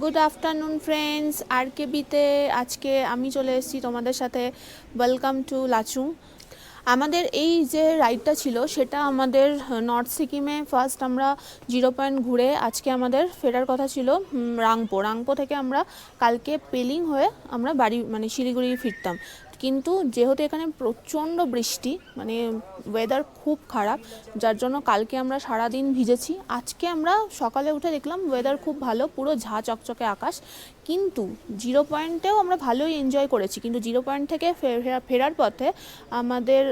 Good afternoon friends, আরকেবিতে আজকে আমি চলে এসেছি তোমাদের সাথে। Welcome to Lachung. আমাদের এই যে রাইডটা ছিল সেটা আমাদের নর্থ সিকিমে ফার্স্ট আমরা 0 পয়েন্ট ঘুরে আজকে আমাদের ফেরার কথা ছিল রাংপো থেকে আমরা কালকে পেলিং হয়ে আমরা বাড়ি মানে শিলিগুড়ি ফিরতাম। কিন্তু যেহেতু এখানে প্রচণ্ড বৃষ্টি, মানে ওয়েদার খুব খারাপ, যার জন্য কালকে আমরা সারাদিন ভিজেছি। আজকে আমরা সকালে উঠে দেখলাম ওয়েদার খুব ভালো, পুরো ঝা চকচকে আকাশ। কিন্তু 0 পয়েন্টেও আমরা ভালোই এনজয় করেছি, কিন্তু 0 পয়েন্ট থেকে ফেরার পথে আমাদের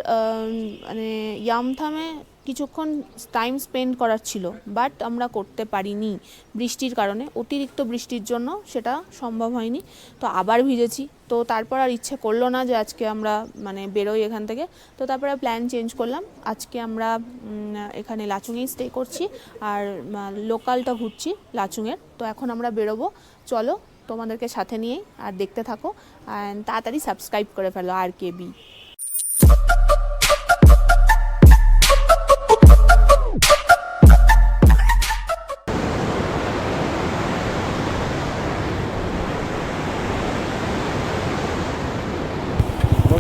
মানে ইয়ামথামে কিছুক্ষণ টাইম স্পেন্ড করার ছিল, বাট আমরা করতে পারিনি বৃষ্টির কারণে। অতিরিক্ত বৃষ্টির জন্য সেটা সম্ভব হয়নি, তো আবার ভিজেছি। তো তারপর আর ইচ্ছে করলো না যে আজকে আমরা মানে বেরোই এখান থেকে। তো তারপরে প্ল্যান চেঞ্জ করলাম, আজকে আমরা এখানে লাচুংয়েই স্টে করছি আর লোকালটা ঘুরছি লাচুংয়ের। তো এখন আমরা বেরোবো, চলো তোমাদেরকে সাথে নিয়েই, আর দেখতে থাকো অ্যান্ড তাড়াতাড়ি সাবস্ক্রাইব করে ফেলো আরকেবি।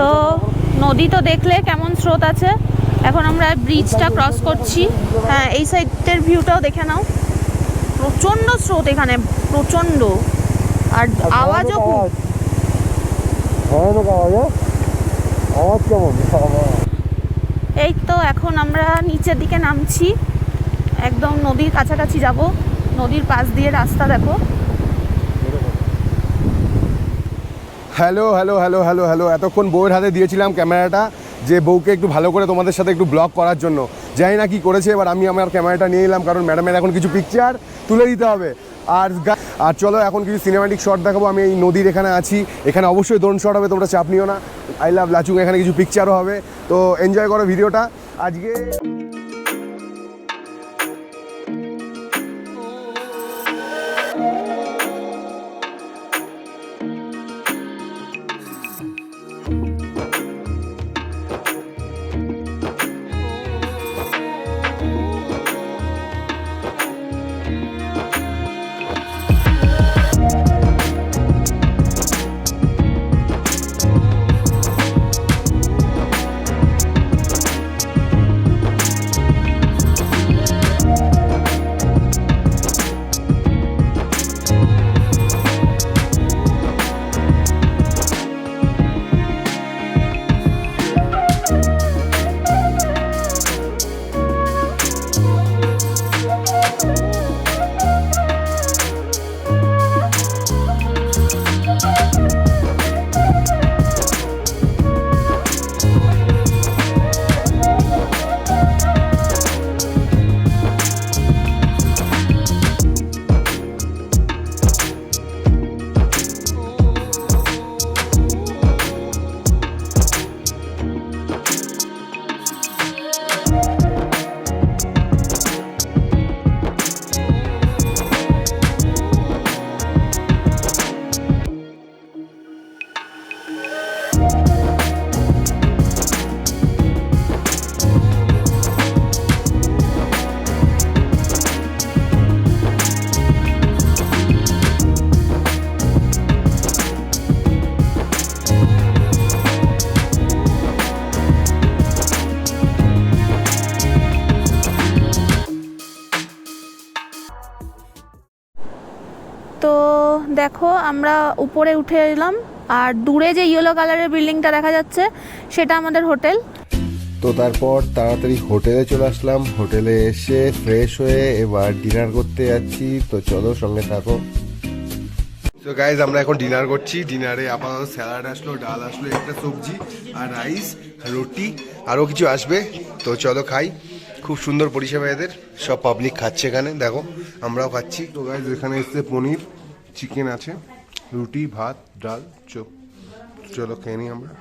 তো নদী তো দেখলে কেমন স্রোত আছে। এখন আমরা ব্রিজটা ক্রস করছি। হ্যাঁ, এই সাইডের ভিউটাও দেখে নাও, প্রচণ্ড স্রোত এখানে, প্রচণ্ড। আর আওয়াজও খুব। এই তো এখন আমরা নিচের দিকে নামছি, একদম নদীর কাছাকাছি যাব। নদীর পাশ দিয়ে রাস্তা দেখো। Hello hello hello hello hello এতক্ষণ বউয়ের হাতে দিয়েছিলাম ক্যামেরাটা, যে বউকে একটু ভালো করে তোমাদের সাথে একটু ব্লগ করার জন্য। জানি না কি করেছে, এবার আমি আমার ক্যামেরাটা নিয়ে নিলাম, কারণ ম্যাডামের এখন কিছু পিকচার তুলে দিতে হবে। আর চলো এখন কিছু সিনেম্যাটিক শট দেখাবো। আমি এই নদীর এখানে আছি, এখানে অবশ্যই ড্রোন শট হবে, তোমরা চাপ নিও না। আই লাভ লাচুং, এখানে কিছু পিকচারও হবে, তো এনজয় করো ভিডিওটা আজকে। তো দেখো আমরা উপরে উঠে এলাম, আর দূরে যে ইয়েলো কালারের বিল্ডিংটা দেখা যাচ্ছে সেটা আমাদের হোটেল। তো তারপর তাড়াতাড়ি হোটেলে চলে আসলাম, হোটেলে এসে ফ্রেশ হয়ে এবার ডিনার করতে যাচ্ছি, তো চলো সঙ্গে থাকো। তো গাইজ আমরা এখন ডিনার করছি। ডিনারে আপাতত স্যালাড আসলো, ডাল আসলো, একটা সবজি আর রাইস, রুটি, আরও কিছু আসবে। তো চলো খাই। খুব সুন্দর পরিষেবা এদের, সব পাবলিক খাচ্ছে এখানে, দেখো আমরাও খাচ্ছি। তো গাইজ এখানে এসছে পনির, চিকেন আছে, রুটি, ভাত, ডাল, চলো খেয়ে নিই আমরা।